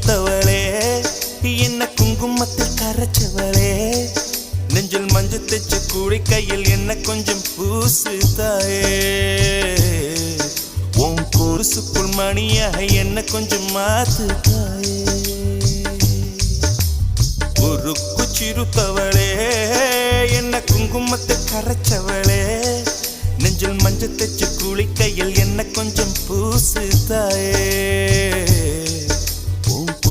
சிறுத்தவளே என்ன குங்குமத்தில் கரைச்சவளே நெஞ்சில் மஞ்சள் தைச்சு கூடி கையில் என்ன கொஞ்சம் பூசு தாயே உன் கொலுசுக்குள் மணியாக என்ன கொஞ்சம் மாத்து தாயே உருக்கு சிறுத்தவளே என்ன குங்குமத்தை கரைச்சவளே நெஞ்சில் மஞ்சள் தைச்சு கூலி கையில் என்ன கொஞ்சம் பூசு தாயே